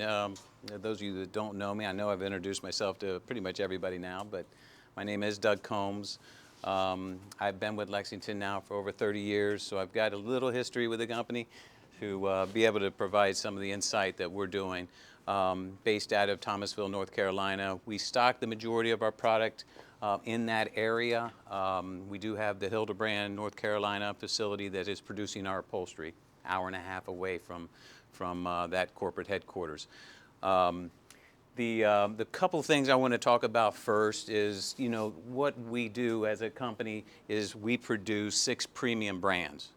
Um, those of you that don't know me, I know I've introduced myself to pretty much everybody now, but my name is Doug Combs. I've been with Lexington now for over 30 years, so I've got a little history with the company to be able to provide some of the insight that we're doing. Based out of Thomasville, North Carolina, we stock the majority of our product in that area. We do have the Hildebrand, North Carolina facility that is producing our upholstery, hour and a half away from that corporate headquarters. The couple of things I want to talk about first is, what we do as a company is we produce 6 premium brands.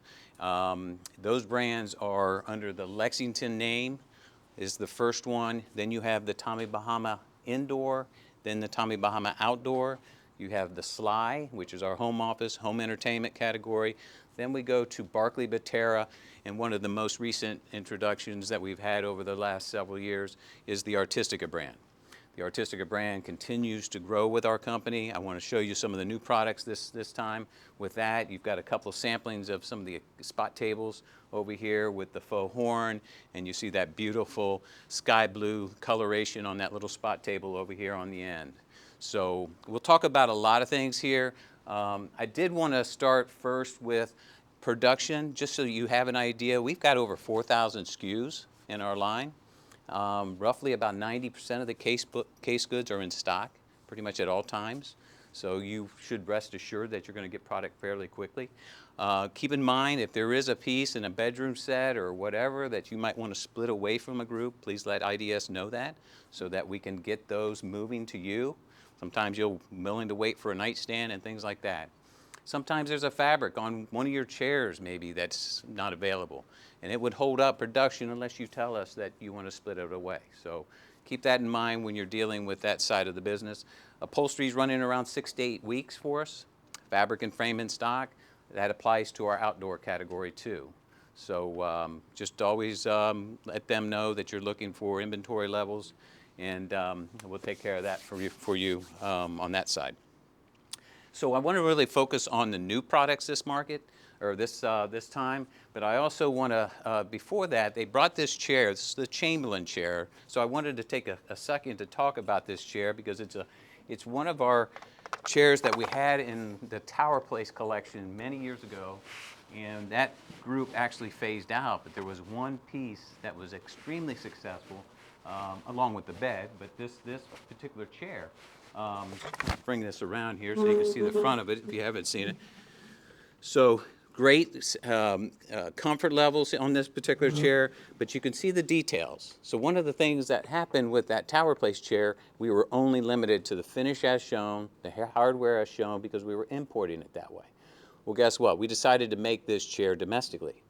Those brands are under the Lexington name is the first one. Then you have the Tommy Bahama Indoor, then the Tommy Bahama Outdoor. You have the Sligh, which is our home office, home entertainment category. Then we go to Barclay Batera, and one of the most recent introductions that we've had over the last several years is the Artistica brand. The Artistica brand continues to grow with our company. I want to show you some of the new products this time. With that, you've got a couple of samplings of some of the spot tables over here with the faux horn, and you see that beautiful sky blue coloration on that little spot table over here on the end. So we'll talk about a lot of things here. I did want to start first with production, just so you have an idea. We've got over 4,000 SKUs in our line. Roughly about 90% of the case goods are in stock, pretty much at all times. So you should rest assured that you're going to get product fairly quickly. Keep in mind, if there is a piece in a bedroom set or whatever that you might want to split away from a group, please let IDS know that so that we can get those moving to you. Sometimes you're willing to wait for a nightstand and things like that. Sometimes there's a fabric on one of your chairs maybe that's not available, and it would hold up production unless you tell us that you want to split it away. So keep that in mind when you're dealing with that side of the business. Upholstery is running around 6 to 8 weeks for us. Fabric and frame in stock. That applies to our outdoor category too. So just always let them know that you're looking for inventory levels, and we'll take care of that for you on that side. So I want to really focus on the new products this market, or this time, but I also want to, before that, they brought this chair. This is the Chamberlain chair. So I wanted to take a second to talk about this chair because it's one of our chairs that we had in the Tower Place collection many years ago, and that group actually phased out, but there was one piece that was extremely successful, along with the bed, but this particular chair. Bring this around here so you can see the front of it if you haven't seen it. So great comfort levels on this particular chair, but you can see the details. So one of the things that happened with that Tower Place chair, we were only limited to the finish as shown, the hardware as shown, because we were importing it that way. Well, guess what? We decided to make this chair domestically.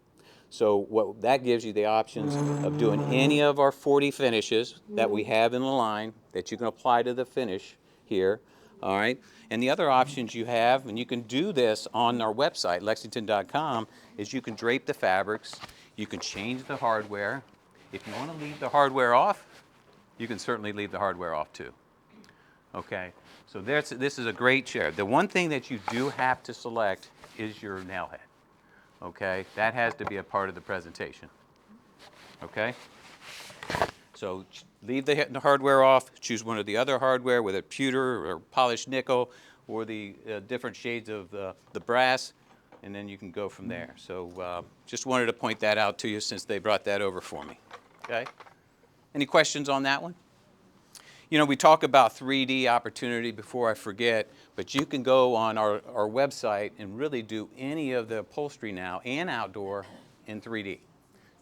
So what that gives you the options of doing any of our 40 finishes that we have in the line that you can apply to the finish here, all right? And the other options you have, and you can do this on our website, lexington.com, is you can drape the fabrics, you can change the hardware. If you want to leave the hardware off, you can certainly leave the hardware off too. Okay, so this is a great chair. The one thing that you do have to select is your nail head. Okay, that has to be a part of the presentation. Okay? So leave the hardware off, choose one of the other hardware, whether pewter or polished nickel or the different shades of the brass, and then you can go from there. So just wanted to point that out to you since they brought that over for me. Okay? Any questions on that one? We talk about 3D opportunity before I forget, but you can go on our website and really do any of the upholstery now and outdoor in 3D.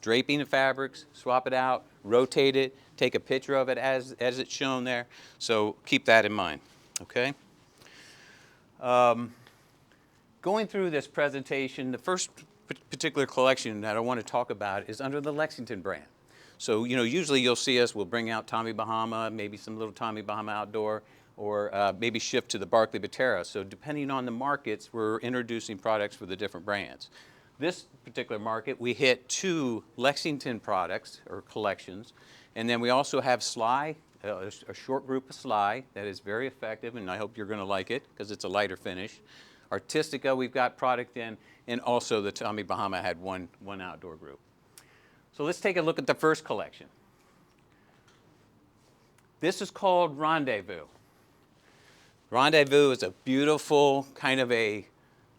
Draping the fabrics, swap it out, rotate it, take a picture of it as it's shown there. So keep that in mind, okay? Going through this presentation, the first particular collection that I want to talk about is under the Lexington brand. So, usually you'll see us, we'll bring out Tommy Bahama, maybe some little Tommy Bahama Outdoor, or maybe shift to the Barclay Batera. So depending on the markets, we're introducing products for the different brands. This particular market, we hit 2 Lexington products or collections, and then we also have Sligh, a short group of Sligh that is very effective, and I hope you're going to like it because it's a lighter finish. Artistica, we've got product in, and also the Tommy Bahama had one outdoor group. So let's take a look at the first collection. This is called Rendezvous. Rendezvous is a beautiful kind of a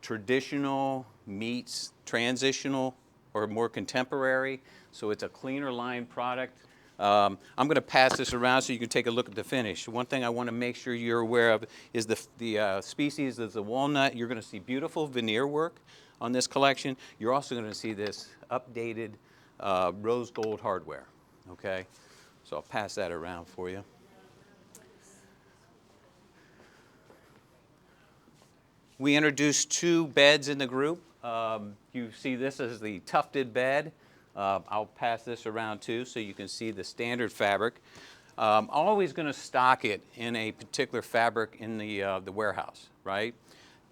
traditional meets transitional or more contemporary. So it's a cleaner line product. I'm going to pass this around so you can take a look at the finish. One thing I want to make sure you're aware of is the species is the walnut. You're going to see beautiful veneer work on this collection. You're also going to see this updated rose gold hardware. Okay, so I'll pass that around for you. We introduced 2 beds in the group. You see this as the tufted bed. I'll pass this around too so you can see the standard fabric. I'm always going to stock it in a particular fabric in the warehouse, right?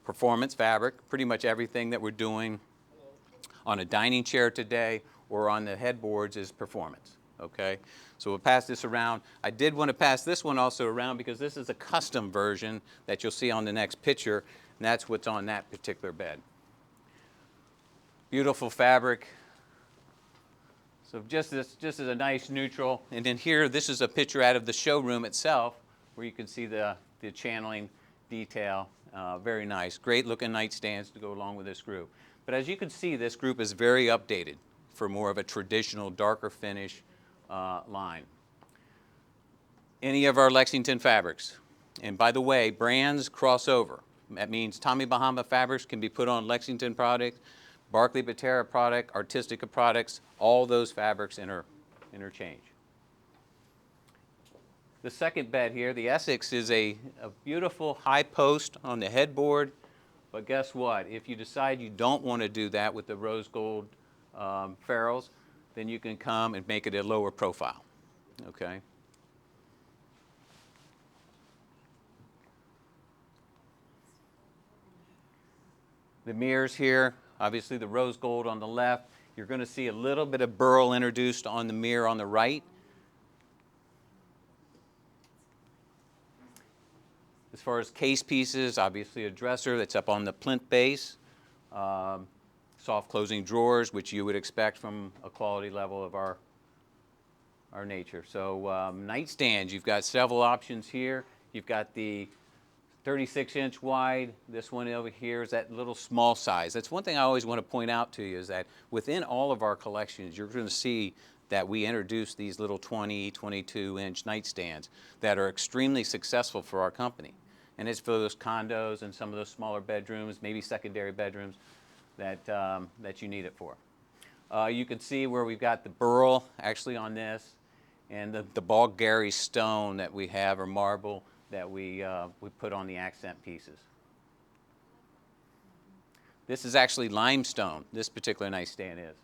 Performance fabric, pretty much everything that we're doing on a dining chair today or on the headboards is performance, okay? So we'll pass this around. I did want to pass this one also around because this is a custom version that you'll see on the next picture, and that's what's on that particular bed. Beautiful fabric. So just as a nice neutral. And then here, this is a picture out of the showroom itself where you can see the channeling detail. Very nice. Great looking nightstands to go along with this group. But as you can see, this group is very updated for more of a traditional, darker finish line. Any of our Lexington fabrics. And by the way, brands cross over. That means Tommy Bahama fabrics can be put on Lexington products, Barclay Batera product, Artistica products, all those fabrics interchange. The second bed here, the Essex, is a beautiful high post on the headboard. But guess what? If you decide you don't want to do that with the rose gold ferrules, then you can come and make it a lower profile. Okay? The mirrors here, obviously the rose gold on the left. You're going to see a little bit of burl introduced on the mirror on the right. As far as case pieces, obviously a dresser that's up on the plinth base. Soft closing drawers, which you would expect from a quality level of our nature. So nightstands, you've got several options here. You've got the 36-inch wide. This one over here is that little small size. That's one thing I always want to point out to you is that within all of our collections, you're going to see that we introduce these little 20, 22-inch nightstands that are extremely successful for our company. And it's for those condos and some of those smaller bedrooms, maybe secondary bedrooms that you need it for. You can see where we've got the burl actually on this and the Bulgari stone that we have, or marble, that we put on the accent pieces. This is actually limestone, this particular nightstand is.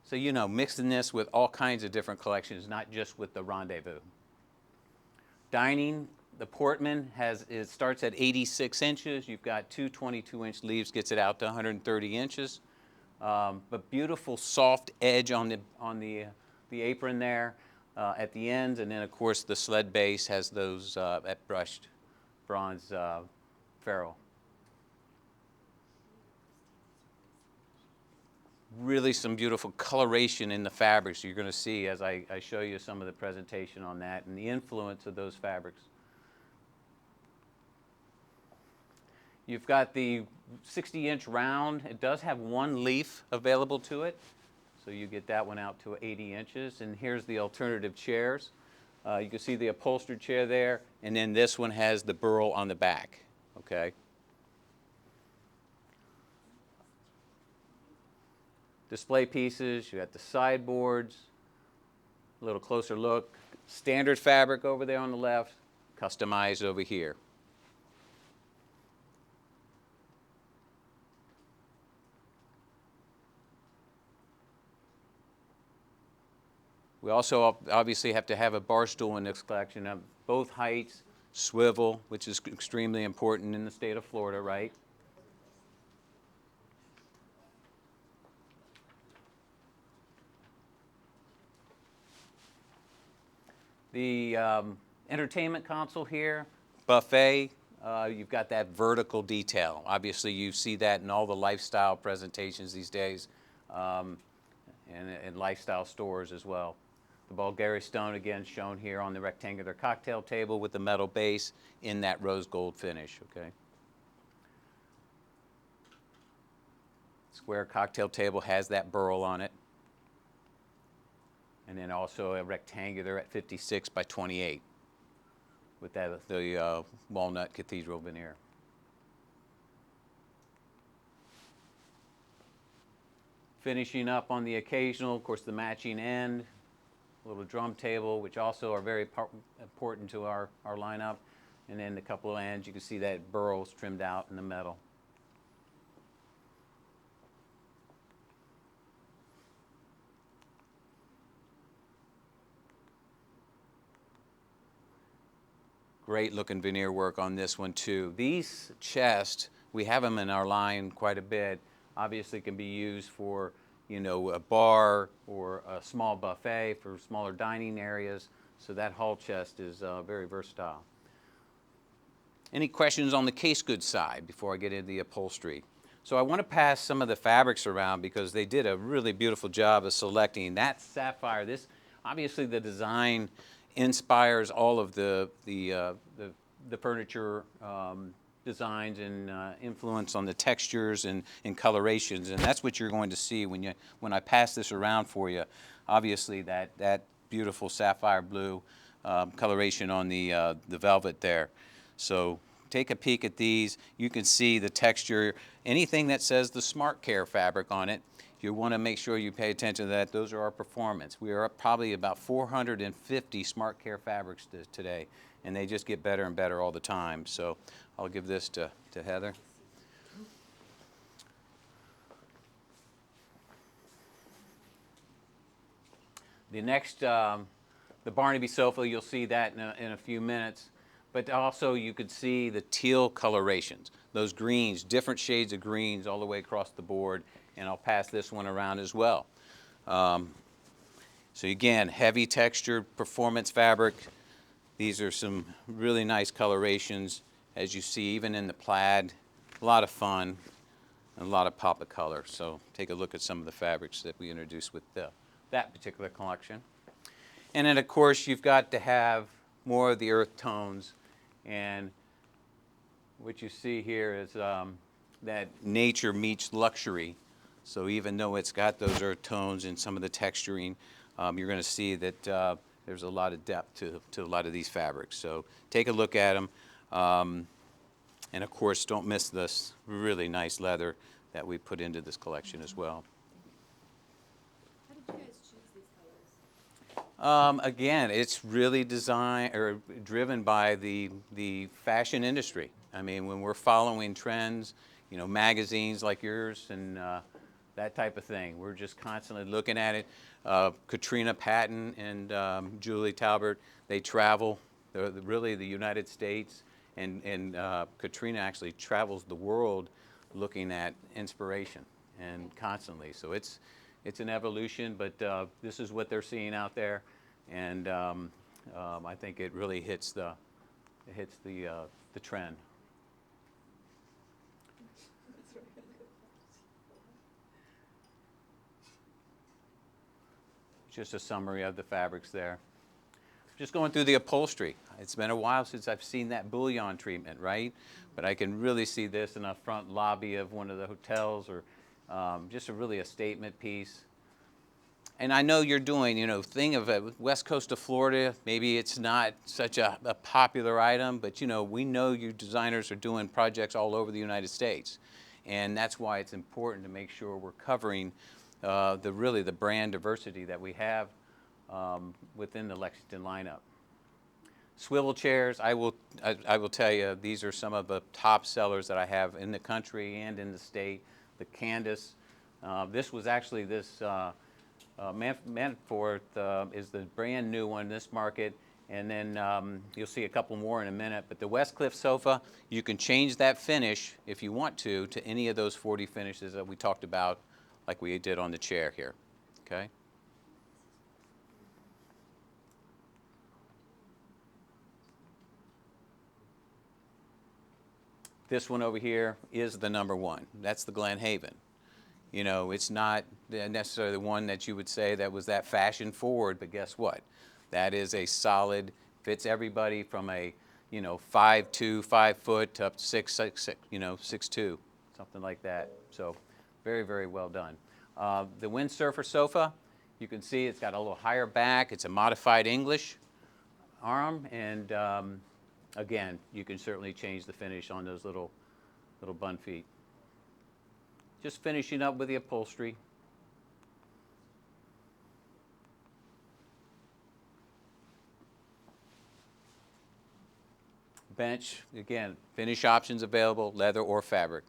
So, you know, mixing this with all kinds of different collections, not just with the Rendezvous. Dining, the Portman starts at 86 inches. You've got 2 22-inch leaves, gets it out to 130 inches. But beautiful soft edge on the apron there. At the ends, and then of course the sled base has those that brushed bronze ferrule. Really some beautiful coloration in the fabrics you're going to see as I show you some of the presentation on that and the influence of those fabrics. You've got the 60-inch round. It does have 1 leaf available to it. So you get that one out to 80 inches. And here's the alternative chairs. You can see the upholstered chair there. And then this one has the burl on the back. Okay. Display pieces. You got the sideboards. A little closer look. Standard fabric over there on the left. Customized over here. We also obviously have to have a bar stool in this collection of both heights, swivel, which is extremely important in the state of Florida, right? The entertainment console here, buffet, you've got that vertical detail. Obviously you see that in all the lifestyle presentations these days and lifestyle stores as well. The Bulgari stone, again, shown here on the rectangular cocktail table with the metal base in that rose gold finish, okay? Square cocktail table has that burl on it. And then also a rectangular at 56 by 28 with that, the walnut cathedral veneer. Finishing up on the occasional, of course, the matching end, a little drum table, which also are very important to our lineup. And then a couple of ends, you can see that burl's trimmed out in the metal. Great looking veneer work on this one too. These chests, we have them in our line quite a bit. Obviously can be used for, you know, a bar or a small buffet for smaller dining areas. So that hall chest is very versatile. Any questions on the case goods side before I get into the upholstery? So I want to pass some of the fabrics around because they did a really beautiful job of selecting that sapphire. This, obviously the design inspires all of the furniture designs and influence on the textures and colorations, and that's what you're going to see when I pass this around for you. Obviously that beautiful sapphire blue coloration on the velvet there. So take a peek at these. You can see the texture. Anything that says the Smart Care fabric on it, you want to make sure you pay attention to that. Those are our performance. We are up probably about 450 Smart Care fabrics today, and they just get better and better all the time. So I'll give this to Heather. The next, the Barnaby sofa, you'll see that in a few minutes. But also you could see the teal colorations, those greens, different shades of greens all the way across the board. And I'll pass this one around as well. So again, heavy textured performance fabric. These are some really nice colorations, as you see, even in the plaid. A lot of fun, and a lot of pop of color. So take a look at some of the fabrics that we introduced with that particular collection. And then of course you've got to have more of the earth tones. And what you see here is that nature meets luxury. So even though it's got those earth tones and some of the texturing, you're going to see that there's a lot of depth to a lot of these fabrics. So take a look at them. And of course, don't miss this really nice leather that we put into this collection as well. How did you guys choose these colors? Again, it's really driven by the fashion industry. I mean, when we're following trends, you know, magazines like yours and that type of thing, we're just constantly looking at it. Katrina Patton and Julie Talbert, they travel really the United States, and Katrina actually travels the world looking at inspiration and constantly. So it's an evolution, but this is what they're seeing out there, and I think it really hits the trend. Just a summary of the fabrics there. Just going through the upholstery. It's been a while since I've seen that bullion treatment, right? But I can really see this in a front lobby of one of the hotels, or just really a statement piece. And I know you're doing, you know, thing of west coast of Florida, maybe it's not such a popular item, but you know, we know you designers are doing projects all over the United States. And that's why it's important to make sure we're covering the brand diversity that we have within the Lexington lineup. Swivel chairs, I will tell you, these are some of the top sellers that I have in the country and in the state. The Candace, this was actually Manforth is the brand new one in this market, and then you'll see a couple more in a minute. But the Westcliff sofa, you can change that finish if you want to any of those 40 finishes that we talked about, like we did on the chair here, okay? This one over here is the #1. That's the Glen Haven. You know, it's not necessarily the one that you would say that was that fashion forward, but guess what? That is a solid, fits everybody from a, 5'2", 5 foot up to 6'6", 6'2", something like that. So very, very well done. The windsurfer sofa, you can see it's got a little higher back. It's a modified English arm, and again, you can certainly change the finish on those little bun feet. Just finishing up with the upholstery. Bench, again, finish options available, leather or fabric.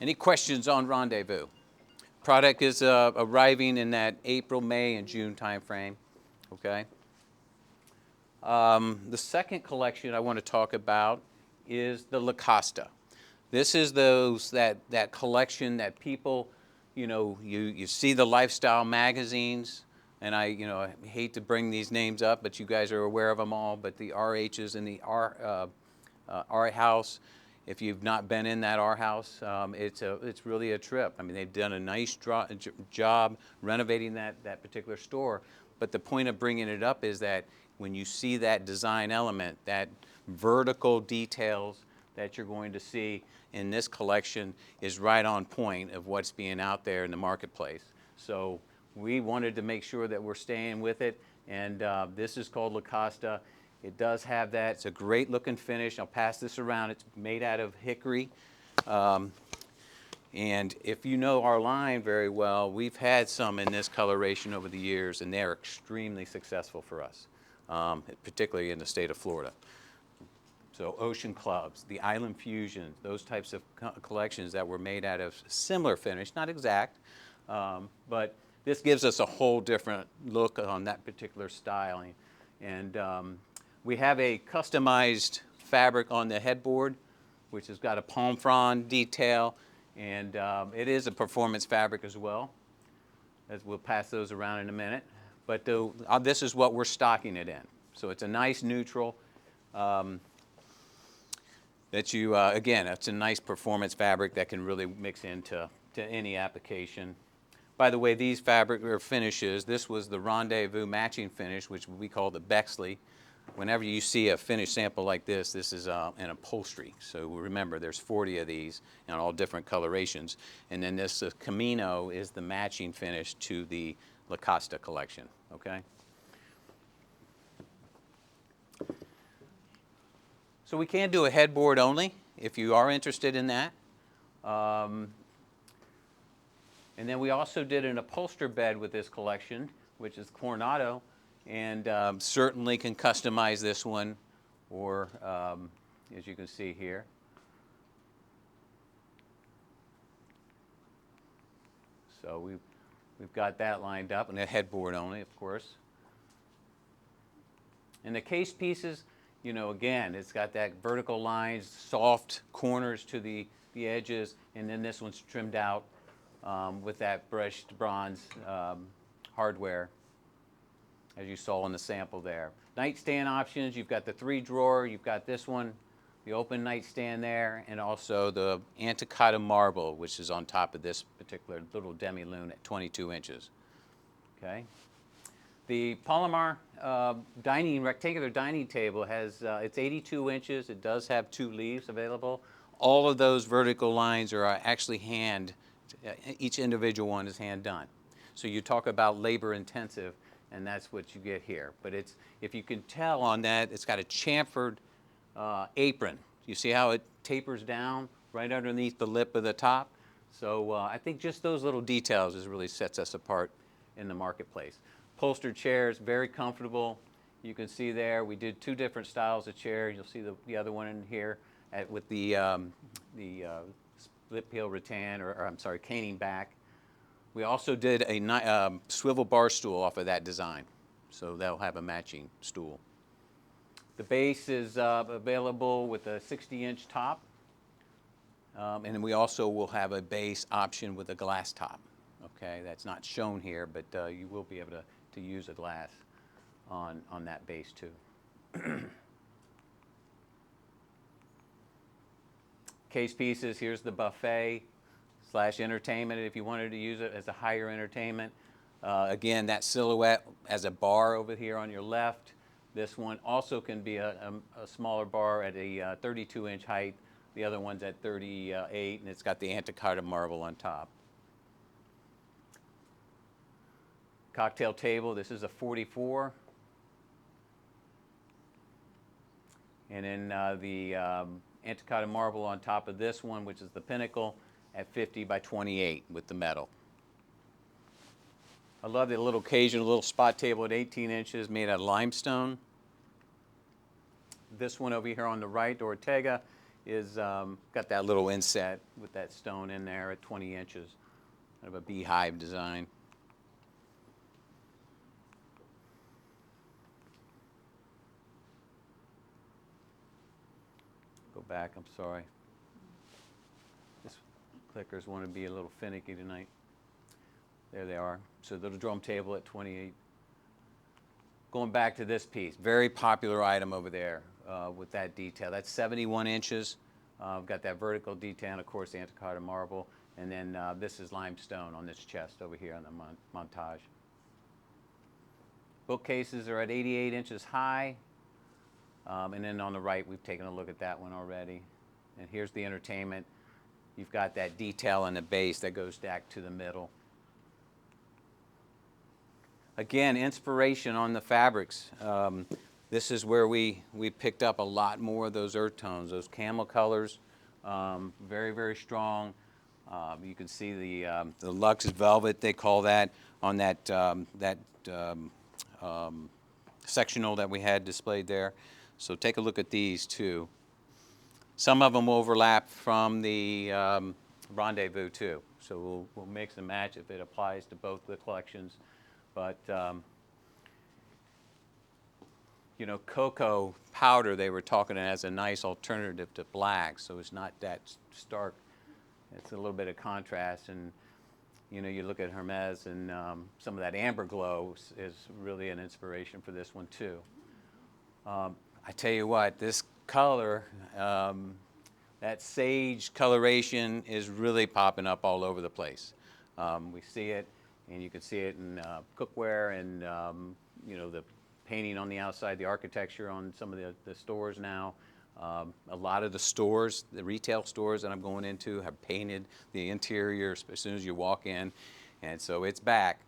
Any questions on Rendezvous? Product is arriving in that April, May, and June timeframe. Okay. The second collection I want to talk about is the Costa. This is that collection that people, you see the lifestyle magazines, and I hate to bring these names up, but you guys are aware of them all. But the RHs and the R House. If you've not been in that R House, it's really a trip. I mean, they've done a nice job renovating that particular store. But the point of bringing it up is that when you see that design element, that vertical details that you're going to see in this collection is right on point of what's being out there in the marketplace. So we wanted to make sure that we're staying with it, and this is called Costa. It does have that. It's a great looking finish. I'll pass this around. It's made out of hickory. And if you know our line very well, we've had some in this coloration over the years, and they're extremely successful for us, particularly in the state of Florida. So Ocean Clubs, the Island Fusion, those types of collections that were made out of similar finish, not exact, but this gives us a whole different look on that particular styling. And we have a customized fabric on the headboard, which has got a palm frond detail, and it is a performance fabric as well, as we'll pass those around in a minute. But this is what we're stocking it in. So it's a nice neutral. Again, it's a nice performance fabric that can really mix into any application. By the way, these fabric or finishes, this was the Rendezvous matching finish, which we call the Bexley. Whenever you see a finished sample like this is an upholstery. So remember, there's 40 of these in all different colorations. And then this Camino is the matching finish to the Costa collection, okay? So we can do a headboard only if you are interested in that. And then we also did an upholster bed with this collection, which is Coronado, and certainly can customize this one, or as you can see here. So we've got that lined up, and a headboard only, of course. And the case pieces, again, it's got that vertical lines, soft corners to the edges, and then this one's trimmed out with that brushed bronze hardware, as you saw in the sample there. Nightstand options, you've got the 3-drawer, you've got this one, the open nightstand there, and also the Anticotta marble, which is on top of this particular little demi-lune at 22 inches. Okay. The Palomar rectangular dining table has, it's 82 inches. It does have 2 leaves available. All of those vertical lines are actually each individual one is hand done. So you talk about labor intensive, and that's what you get here. But if you can tell on that, it's got a chamfered apron. You see how it tapers down right underneath the lip of the top? So I think just those little details really sets us apart in the marketplace. Upholstered chairs, very comfortable. You can see there we did 2 different styles of chair. You'll see the other one in here with the split peel rattan, or I'm sorry, caning back. We also did a swivel bar stool off of that design, so they'll have a matching stool. The base is available with a 60-inch top, and then we also will have a base option with a glass top. Okay, that's not shown here, but you will be able to use a glass on that base too. Case pieces, here's the buffet. slash entertainment if you wanted to use it as a higher entertainment. Again, that silhouette as a bar over here on your left. This one also can be a smaller bar at a 32-inch height. The other one's at 38, and it's got the antiquated marble on top. Cocktail table, this is a 44. And then the antiquated marble on top of this one, which is the pinnacle, at 50 by 28 with the metal. I love the little occasional little spot table at 18 inches made out of limestone. This one over here on the right, the Ortega, is got that little inset with that stone in there at 20 inches. Kind of a beehive design. Go back, I'm sorry. This clickers want to be a little finicky tonight. There they are. So the drum table at 28. Going back to this piece, very popular item over there with that detail. That's 71 inches. Got that vertical detail, and of course the antiquated marble. And then this is limestone on this chest over here on the montage. Bookcases are at 88 inches high. And then on the right, we've taken a look at that one already. And here's the entertainment. You've got that detail on the base that goes back to the middle. Again, inspiration on the fabrics. This is where we picked up a lot more of those earth tones, those camel colors. Very, very strong. You can see the luxe velvet, they call that, on that sectional that we had displayed there. So take a look at these too. Some of them overlap from the Rendezvous too. So we'll mix and match if it applies to both the collections. But you know, cocoa powder they were talking as a nice alternative to black, so it's not that stark. It's a little bit of contrast, and you know, you look at Hermes, and some of that amber glow is really an inspiration for this one too. I tell you what, this color, that sage coloration is really popping up all over the place. We see it, and you can see it in cookware and you know, the painting on the outside, the architecture on some of the stores now. A lot of the stores, the retail stores that I'm going into, have painted the interior as soon as you walk in, and so it's back.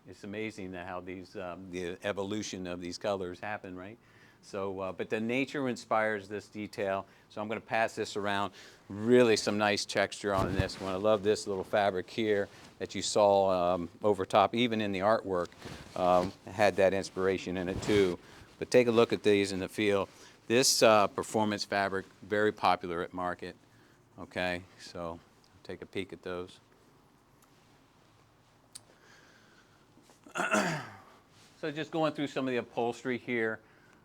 It's amazing how these the evolution of these colors happen, right? So, but the nature inspires this detail. So I'm going to pass this around. Really some nice texture on this one. I love this little fabric here that you saw over top, even in the artwork. Had that inspiration in it too. But take a look at these in the field. This performance fabric, very popular at market. Okay, so take a peek at those. So just going through some of the upholstery here.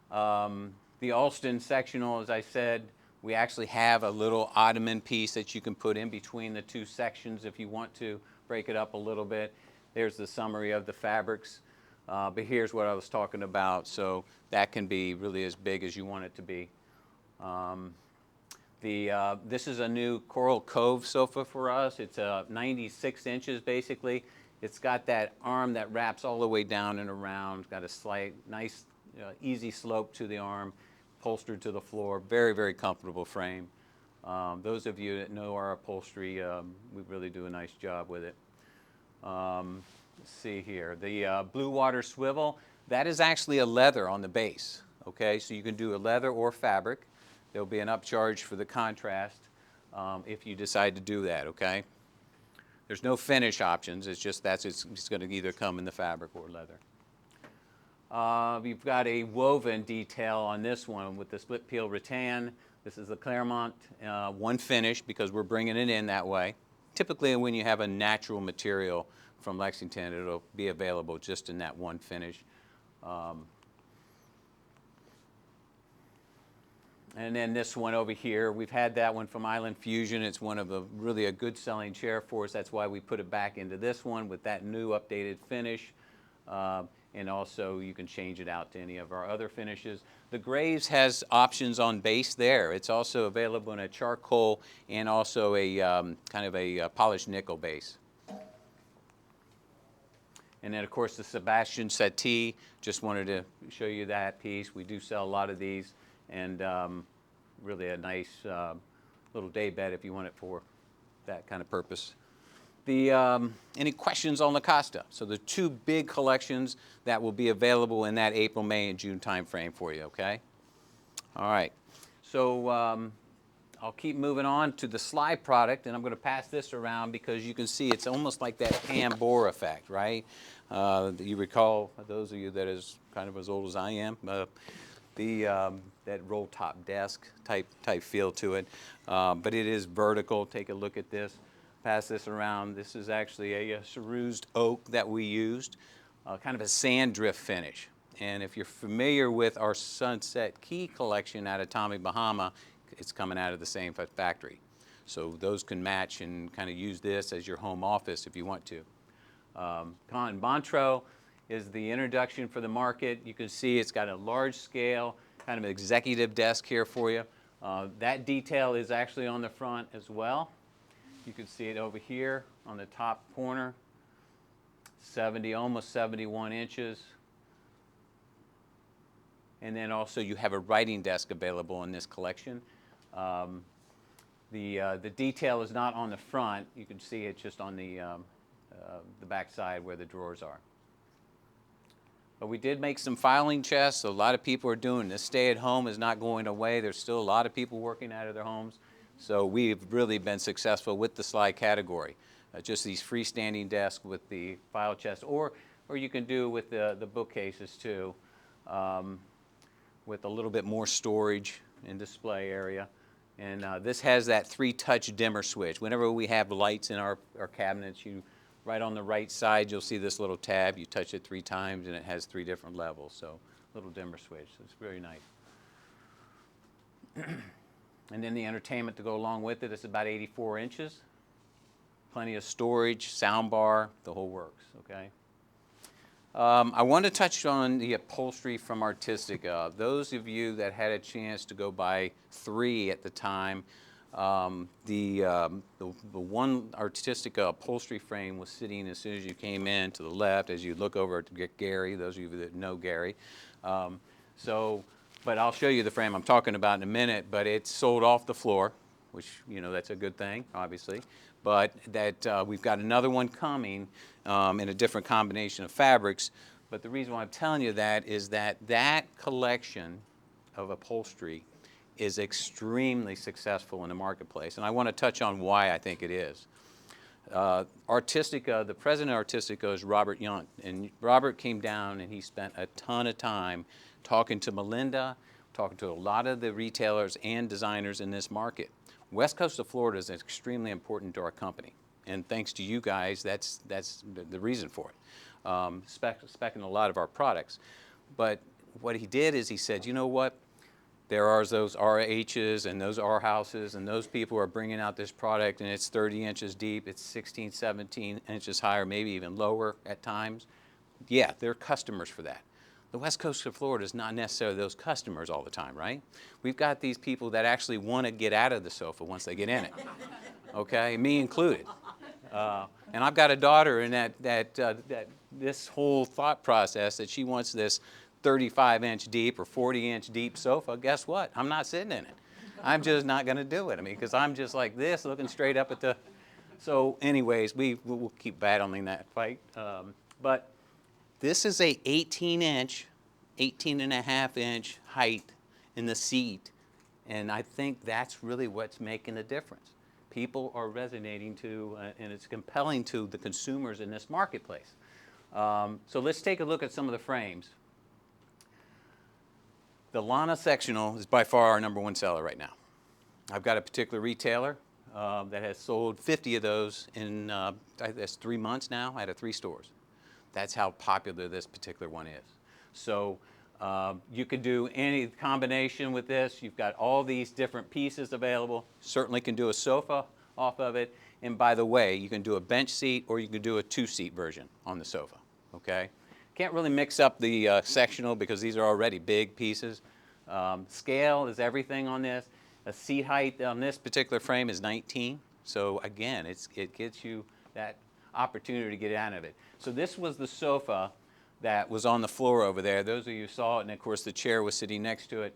The Alston sectional, as I said, we actually have a little ottoman piece that you can put in between the two sections if you want to break it up a little bit. There's the summary of the fabrics, but here's what I was talking about. So that can be really as big as you want it to be. This is a new Coral Cove sofa for us. It's 96 inches basically. It's got that arm that wraps all the way down and around. It's got a slight, nice, easy slope to the arm, upholstered to the floor. Very, very comfortable frame. Those of you that know our upholstery, we really do a nice job with it. Let's see here. The Blue Water Swivel, that is actually a leather on the base. Okay, so you can do a leather or fabric. There'll be an upcharge for the contrast if you decide to do that, okay? There's no finish options. It's just it's going to either come in the fabric or leather. You've got a woven detail on this one with the split peel rattan. This is the Claremont one finish because we're bringing it in that way. Typically when you have a natural material from Lexington, it'll be available just in that one finish. And then this one over here, we've had that one from Island Fusion. It's one of really a good selling chair for us. That's why we put it back into this one with that new updated finish. And and also you can change it out to any of our other finishes. The Graves has options on base there. It's also available in a charcoal and also a kind of a polished nickel base. And then, of course, the Sebastian Settee, just wanted to show you that piece. We do sell a lot of these, and really a nice little day bed if you want it for that kind of purpose. Any questions on the Costa? So the two big collections that will be available in that April, May, and June time frame for you, okay? All right. So I'll keep moving on to the Sligh product, and I'm going to pass this around because you can see it's almost like that Pam-Bor effect, right? You recall, those of you that is kind of as old as I am, that roll top desk type feel to it. But it is vertical. Take a look at this. Pass this around. This is actually a cerused oak that we used, kind of a sand drift finish. And if you're familiar with our Sunset Key collection out of Tommy Bahama, it's coming out of the same factory. So those can match and kind of use this as your home office if you want to. Montreux is the introduction for the market. You can see it's got a large scale, kind of executive desk here for you. That detail is actually on the front as well. You can see it over here on the top corner, almost 71 inches. And then also you have a writing desk available in this collection. The detail is not on the front. You can see it just on the back side where the drawers are. But we did make some filing chests. A lot of people are doing this. Stay at home is not going away. There's still a lot of people working out of their homes. So we've really been successful with the Sligh category. Just these freestanding desks with the file chest, or you can do with the bookcases too, with a little bit more storage and display area. And this has that 3-touch dimmer switch. Whenever we have lights in our cabinets, right on the right side, you'll see this little tab. You touch it 3 times and it has 3 different levels. So little dimmer switch. So it's very nice. And then the entertainment to go along with it is about 84 inches. Plenty of storage, sound bar, the whole works, okay? I want to touch on the upholstery from Artistica. Those of you that had a chance to go buy 3 at the time, the one Artistica upholstery frame was sitting as soon as you came in to the left, as you look over to get Gary, those of you that know Gary. But I'll show you the frame I'm talking about in a minute, but it's sold off the floor, which, you know, that's a good thing, obviously. But that we've got another one coming in a different combination of fabrics. But the reason why I'm telling you that is that collection of upholstery is extremely successful in the marketplace. And I want to touch on why I think it is. Artistica, the president of Artistica is Robert Yunt. And Robert came down and he spent a ton of time talking to Melinda, talking to a lot of the retailers and designers in this market. West Coast of Florida is extremely important to our company. And thanks to you guys, that's the reason for it. Speccing a lot of our products. But what he did is he said, you know what? There are those RHs and those R houses, and those people are bringing out this product, and it's 30 inches deep, it's 16, 17 inches higher, maybe even lower at times. Yeah, they're customers for that. The West Coast of Florida is not necessarily those customers all the time, right? We've got these people that actually want to get out of the sofa once they get in it, okay, me included. And I've got a daughter in that this whole thought process that she wants this 35-inch deep or 40-inch deep sofa. Guess what? I'm not sitting in it. I'm just not going to do it. I mean, because I'm just like this, looking straight up at the. So, anyways, we'll keep battling that fight. But this is a 18-inch, 18.5-inch height in the seat, and I think that's really what's making the difference. People are resonating to, and it's compelling to the consumers in this marketplace. So let's take a look at some of the frames. The Lana sectional is by far our #1 seller right now. I've got a particular retailer that has sold 50 of those in, that's 3 months now, out of 3 stores. That's how popular this particular one is. So you could do any combination with this. You've got all these different pieces available. Certainly can do a sofa off of it. And by the way, you can do a bench seat or you can do a 2-seat version on the sofa, okay? Can't really mix up the sectional because these are already big pieces. Scale is everything on this. The seat height on this particular frame is 19. So again, it gets you that opportunity to get out of it. So this was the sofa that was on the floor over there. Those of you who saw it, and of course the chair was sitting next to it,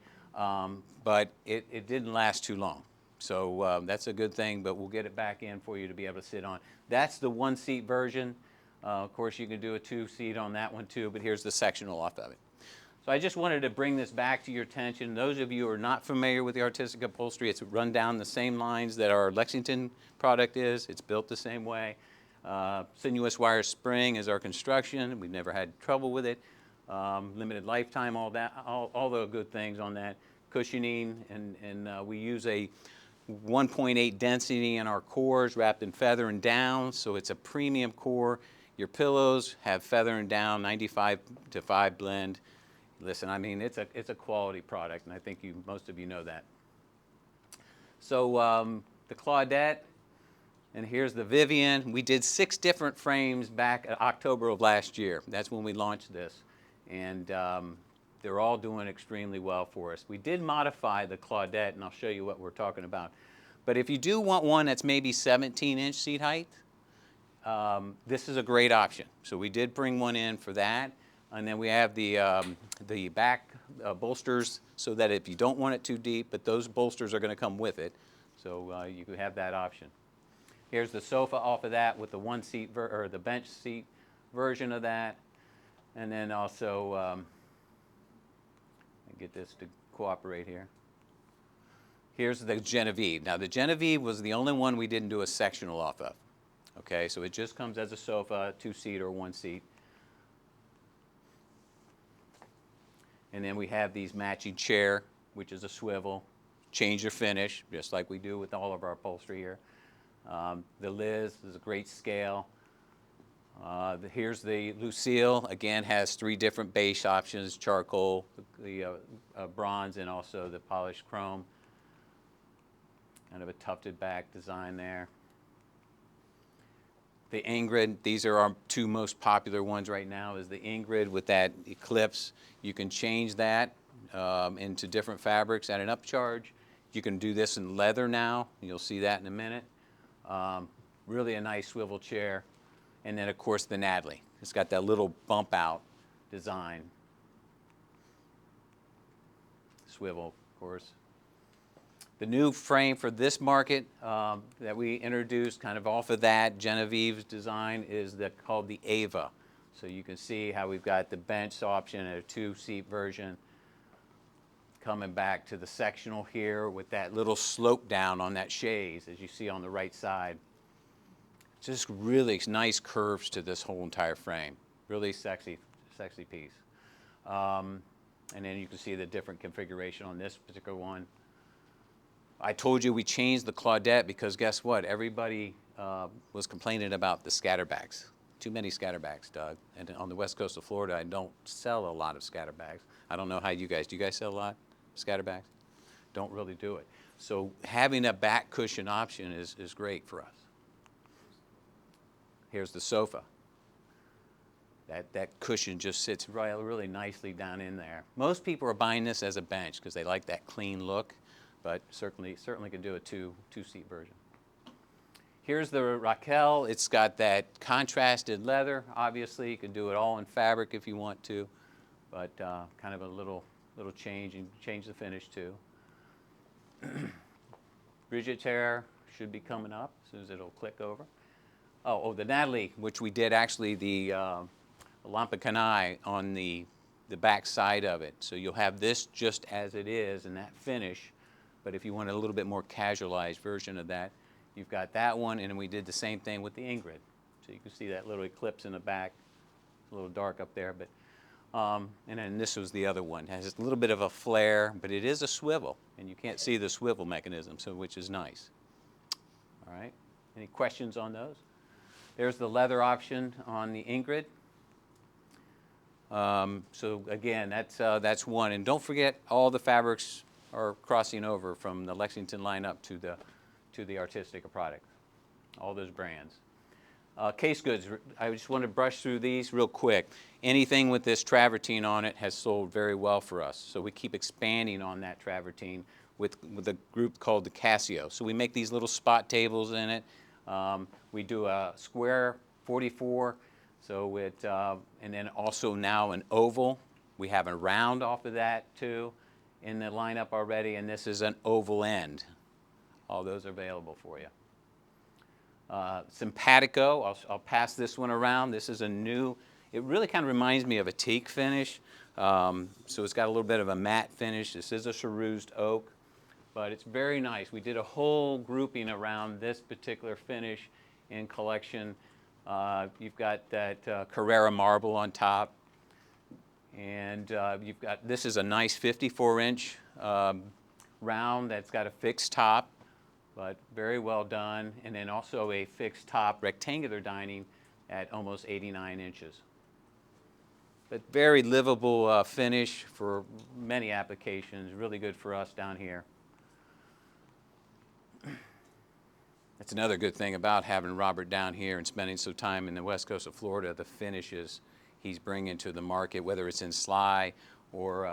but it didn't last too long. So that's a good thing, but we'll get it back in for you to be able to sit on. That's the one-seat version. Of course, you can do a two-seat on that one too, but here's the sectional off of it. So I just wanted to bring this back to your attention. Those of you who are not familiar with the Artistic upholstery, it's run down the same lines that our Lexington product is. It's built the same way. Sinuous wire spring is our construction. We've never had trouble with it. Limited lifetime, all that, all the good things on that. Cushioning, and we use a 1.8 density in our cores wrapped in feather and down, so it's a premium core. Your pillows have feather and down, 95 to 5 blend. Listen, I mean, it's a quality product, and I think most of you know that. So the Claudette, and here's the Vivian. We did 6 different frames back in October of last year. That's when we launched this, and they're all doing extremely well for us. We did modify the Claudette, and I'll show you what we're talking about. But if you do want one that's maybe 17-inch seat height, this is a great option. So we did bring one in for that. And then we have the back bolsters so that if you don't want it too deep, but those bolsters are going to come with it. So you could have that option. Here's the sofa off of that with the one-seat or the bench seat version of that. And then also, get this to cooperate here. Here's the Genevieve. Now the Genevieve was the only one we didn't do a sectional off of. Okay, so it just comes as a sofa, 2-seat or 1-seat. And then we have these matching chair, which is a swivel. Change your finish, just like we do with all of our upholstery here. The Liz is a great scale. Here's the Lucille. Again, has 3 different base options: charcoal, the bronze, and also the polished chrome. Kind of a tufted back design there. The Ingrid, these are our 2 most popular ones right now, is the Ingrid with that eclipse. You can change that into different fabrics at an upcharge. You can do this in leather now. You'll see that in a minute. Really a nice swivel chair. And then, of course, the Natalie. It's got that little bump out design. Swivel, of course. The new frame for this market that we introduced, kind of off of that Genevieve's design, is called the Ava. So you can see how we've got the bench option and a 2-seat version. Coming back to the sectional here with that little slope down on that chaise, as you see on the right side. Just really nice curves to this whole entire frame. Really sexy piece. And then you can see the different configuration on this particular one. I told you we changed the Claudette because guess what? Everybody was complaining about the scatterbacks. Too many scatterbacks, Doug. And on the west coast of Florida, I don't sell a lot of scatterbacks. I don't know how you guys, do you guys sell a lot of scatterbacks? Don't really do it. So having a back cushion option is great for us. Here's the sofa. That cushion just sits really nicely down in there. Most people are buying this as a bench because they like that clean look, but certainly can do a 2-seat version. Here's the Raquel. It's got that contrasted leather. Obviously, you can do it all in fabric if you want to, but kind of a little change, and change the finish too. Bridget Terre should be coming up as soon as it'll click over. Oh, the Natalie, which we did actually the Lampicanae on the back side of it. So you'll have this just as it is in that finish, but if you want a little bit more casualized version of that, you've got that one, and then we did the same thing with the Ingrid. So you can see that little eclipse in the back, a little dark up there, but and then this was the other one. It has a little bit of a flare, but it is a swivel, and you can't see the swivel mechanism, so which is nice. All right, any questions on those? There's the leather option on the Ingrid. So again, that's one, and don't forget all the fabrics are crossing over from the Lexington lineup to the Artistica product, all those brands. Case goods, I just want to brush through these real quick. Anything with this travertine on it has sold very well for us. So we keep expanding on that travertine with a group called the Casio. So we make these little spot tables in it. We do a square 44, so and then also now an oval. We have a round off of that too in the lineup already, and this is an oval end. All those are available for you. Simpatico, I'll pass this one around. This is a new, it really kind of reminds me of a teak finish. So it's got a little bit of a matte finish. This is a cerused oak, but it's very nice. We did a whole grouping around this particular finish in collection. You've got that Carrara marble on top, and you've got, this is a nice 54-inch round that's got a fixed top, but very well done, and then also a fixed top rectangular dining at almost 89 inches. But very livable finish for many applications, really good for us down here. That's another good thing about having Robert down here and spending some time in the west coast of Florida, the finishes he's bringing to the market, whether it's in Sligh or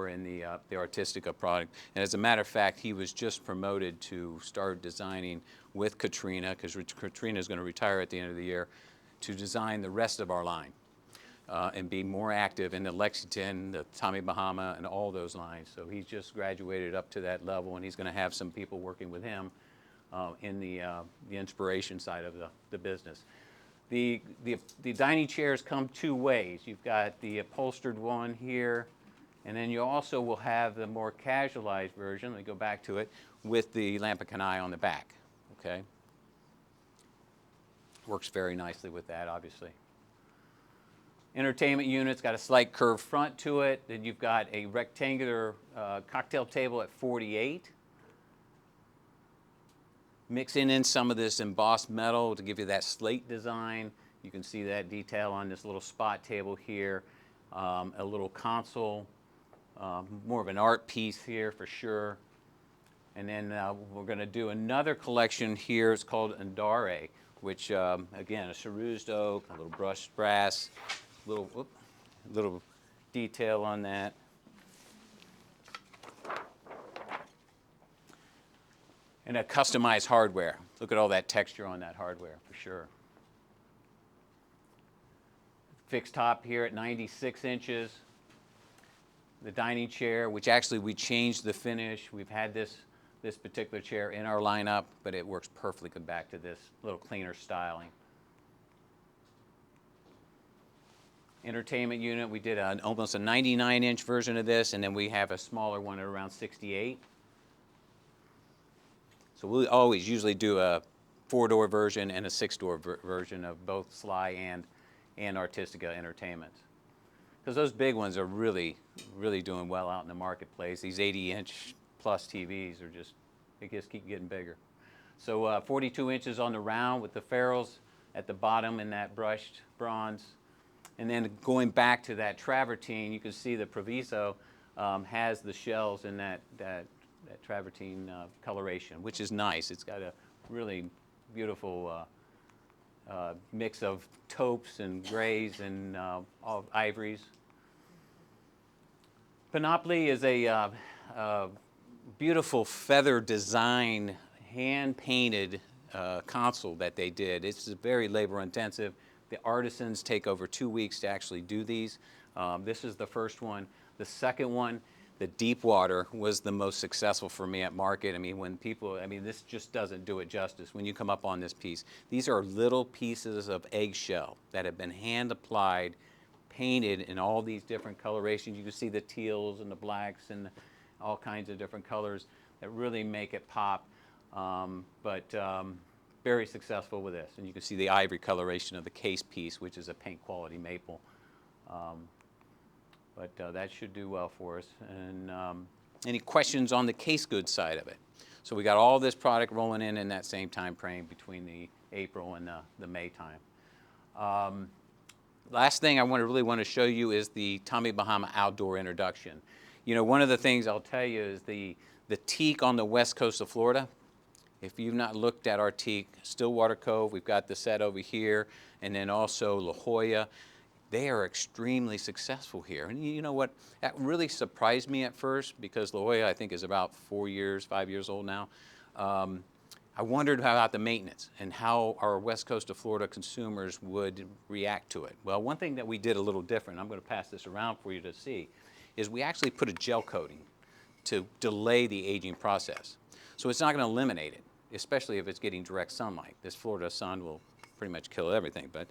in the Artistica product. And as a matter of fact, he was just promoted to start designing with Katrina, because Katrina is going to retire at the end of the year, to design the rest of our line and be more active in the Lexington, the Tommy Bahama, and all those lines. So he's just graduated up to that level, and he's going to have some people working with him in the inspiration side of the business. The dining chairs come two ways. You've got the upholstered one here, and then you also will have the more casualized version, let me go back to it, with the lamp and canai on the back, okay? Works very nicely with that, obviously. Entertainment unit's got a slight curved front to it. Then you've got a rectangular cocktail table at 48. Mixing in some of this embossed metal to give you that slate design. You can see that detail on this little spot table here. A little console. More of an art piece here for sure. And then we're going to do another collection here. It's called Andare, which again, a cerused oak, a little brushed brass, little detail on that. And a customized hardware. Look at all that texture on that hardware for sure. Fixed top here at 96 inches. The dining chair, which actually we changed the finish. We've had this particular chair in our lineup, but it works perfectly good back to this little cleaner styling. Entertainment unit, we did almost a 99-inch version of this, and then we have a smaller one at around 68. So we always usually do a 4-door version and a 6-door version of both Sligh and Artistica Entertainment. Because those big ones are really, really doing well out in the marketplace. These 80-inch plus TVs are just, they just keep getting bigger. So 42 inches on the round with the ferrules at the bottom in that brushed bronze. And then going back to that travertine, you can see the Proviso has the shells in that travertine coloration, which is nice. It's got a really beautiful mix of taupes and grays and all ivories. Panoply is a beautiful feather design, hand-painted console that they did. It's very labor-intensive. The artisans take over 2 weeks to actually do these. This is the first one. The second one, the Deepwater, was the most successful for me at market. I mean, when people, I mean, this just doesn't do it justice when you come up on this piece. These are little pieces of eggshell that have been hand applied, painted in all these different colorations. You can see the teals and the blacks and all kinds of different colors that really make it pop. Very successful with this. And you can see the ivory coloration of the case piece, which is a paint quality maple. That should do well for us. And any questions on the case goods side of it? So we got all this product rolling in that same time frame between the April and the May time. Last thing I really want to show you is the Tommy Bahama outdoor introduction. You know, one of the things I'll tell you is the teak on the west coast of Florida If you've not looked at our teak, Stillwater Cove, we've got the set over here, and then also La Jolla. They are extremely successful here. And you know what? That really surprised me at first because La Jolla, I think, is about 4 years, 5 years old now. I wondered about the maintenance and how our west coast of Florida consumers would react to it. Well, one thing that we did a little different, I'm going to pass this around for you to see, is we actually put a gel coating to delay the aging process. So it's not going to eliminate it, especially if it's getting direct sunlight. This Florida sun will pretty much kill everything, but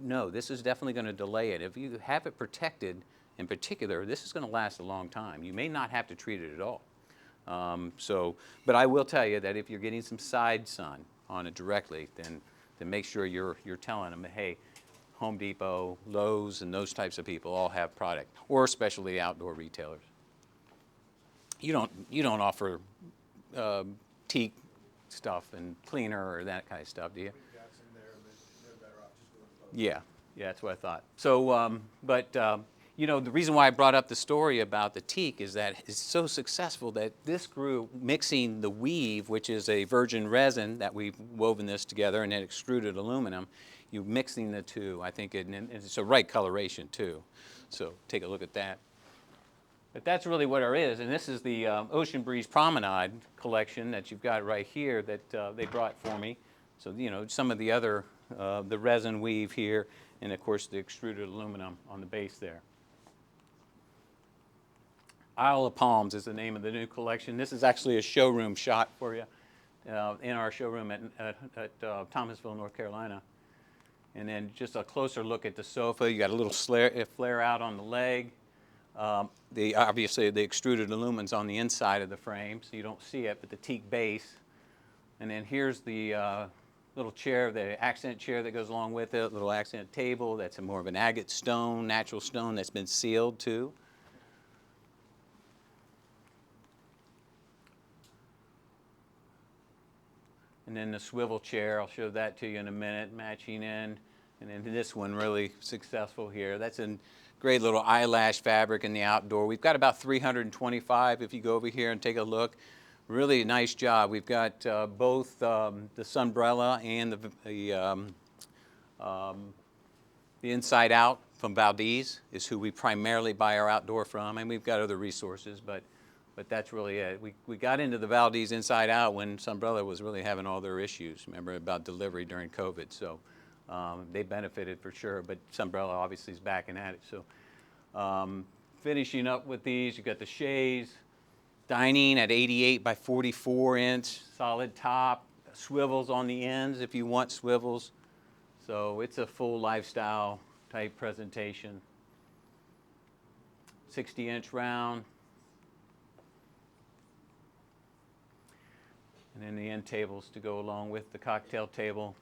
no, this is definitely going to delay it. If you have it protected, in particular, this is going to last a long time. You may not have to treat it at all. But I will tell you that if you're getting some side sun on it directly, then make sure you're telling them, hey, Home Depot, Lowe's, and those types of people all have product, or especially outdoor retailers. You don't offer teak stuff and cleaner or that kind of stuff, do you? We've got some there, but they're better off just going close. Yeah, that's what I thought. So, you know, the reason why I brought up the story about the teak is that it's so successful that this group, mixing the weave, which is a virgin resin that we've woven this together, and then extruded aluminum, you mixing the two, I think it's a right coloration too. So take a look at that. But that's really what it is, and this is the Ocean Breeze Promenade collection that you've got right here that they brought for me. So, you know, some of the other, the resin weave here, and of course the extruded aluminum on the base there. Isle of Palms is the name of the new collection. This is actually a showroom shot for you in our showroom at Thomasville, North Carolina. And then just a closer look at the sofa. You got a little flare out on the leg. Obviously the extruded aluminum's on the inside of the frame, so you don't see it, but the teak base. And then here's the little chair, the accent chair that goes along with it, little accent table. That's more of an agate stone, natural stone that's been sealed too. And then the swivel chair, I'll show that to you in a minute, matching in. And then this one really successful here. That's a great little eyelash fabric in the outdoor. We've got about 325 if you go over here and take a look. Really nice job. We've got both the Sunbrella and the Inside Out from Valdez is who we primarily buy our outdoor from, and we've got other resources, but that's really it. We got into the Valdez Inside Out when Sunbrella was really having all their issues. Remember about delivery during COVID, so they benefited for sure, but Sunbrella obviously is backing at it. So finishing up with these, you've got the chaise, dining at 88 by 44 inch, solid top, swivels on the ends if you want swivels. So it's a full lifestyle type presentation. 60-inch round. And then the end tables to go along with the cocktail table.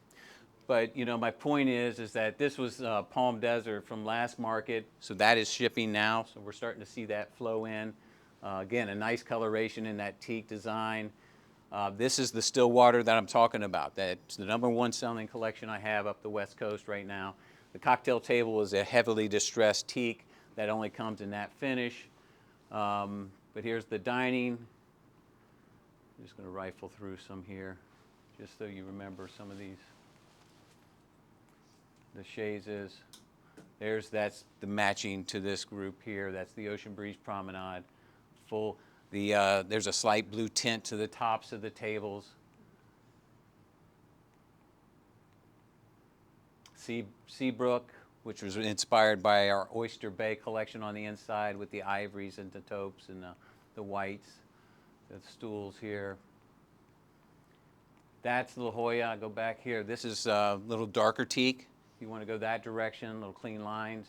But you know, my point is that this was Palm Desert from last market, so that is shipping now. So we're starting to see that flow in. Again, a nice coloration in that teak design. This is the Stillwater that I'm talking about. That's the #1 selling collection I have up the West Coast right now. The cocktail table is a heavily distressed teak that only comes in that finish. But here's the dining. I'm just going to rifle through some here, just so you remember some of these. The chaises. That's the matching to this group here. That's the Ocean Breeze Promenade. Full. There's a slight blue tint to the tops of the tables. Seabrook, which was inspired by our Oyster Bay collection on the inside with the ivories and the taupes and the whites. The stools here. That's La Jolla. I go back here. This is a little darker teak. If you want to go that direction, little clean lines.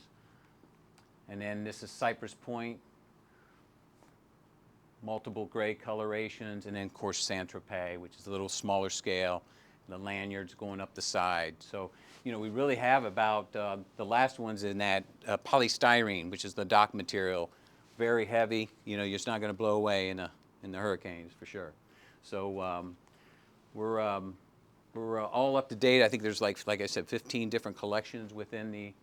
And then this is Cypress Point. Multiple gray colorations, and then of course Saint-Tropez, which is a little smaller scale. The lanyards going up the side. So, you know, we really have about the last ones in that polystyrene, which is the dock material, very heavy. You know, it's not going to blow away in the hurricanes for sure. So we're all up to date. I think there's like I said, 15 different collections within the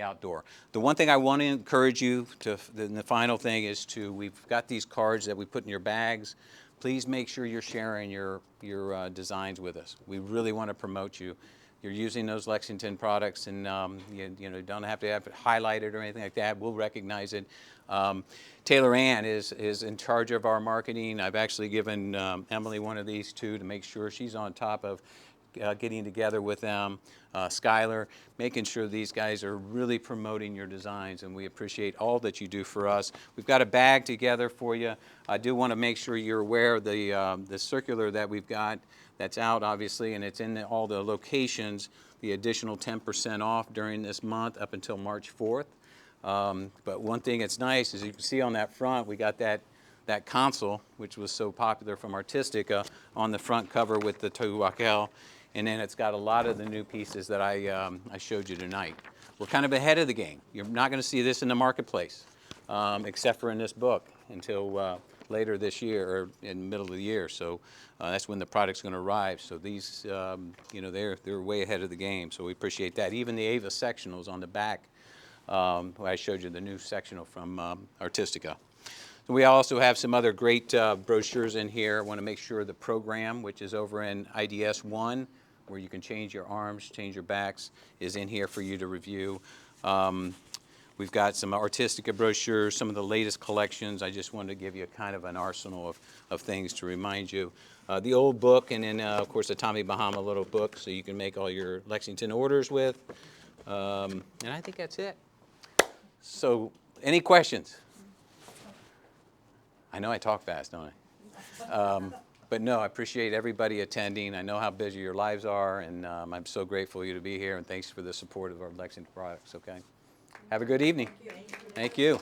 outdoor. The one thing I want to encourage you to, the final thing is we've got these cards that we put in your bags, please make sure you're sharing your designs with us. We really want to promote you. You're using those Lexington products, and you know, don't have it highlighted or anything like that. We'll recognize it. Taylor Ann is in charge of our marketing. I've actually given Emily one of these too to make sure she's on top of getting together with them. Skylar, making sure these guys are really promoting your designs, and we appreciate all that you do for us. We've got a bag together for you. I do want to make sure you're aware of the circular that we've got that's out, obviously, and it's in all the locations, the additional 10% off during this month up until March 4th. But one thing that's nice is you can see on that front, we got that console, which was so popular from Artistica, on the front cover with the Tehuacán. And then it's got a lot of the new pieces that I showed you tonight. We're kind of ahead of the game. You're not going to see this in the marketplace, except for in this book, until later this year or in the middle of the year. So that's when the product's going to arrive. So these, you know, they're way ahead of the game. So we appreciate that. Even the Ava sectionals on the back, where I showed you the new sectional from Artistica. So we also have some other great brochures in here. I want to make sure the program, which is over in IDS 1, where you can change your arms, change your backs, is in here for you to review. We've got some Artistica brochures, some of the latest collections. I just wanted to give you kind of an arsenal of things to remind you. The old book, and then, of course, the Tommy Bahama little book, so you can make all your Lexington orders with. And I think that's it. So, any questions? I know I talk fast, don't I? But no, I appreciate everybody attending. I know how busy your lives are, and I'm so grateful for you to be here, and thanks for the support of our Lexington products, okay? Have a good evening. Thank you.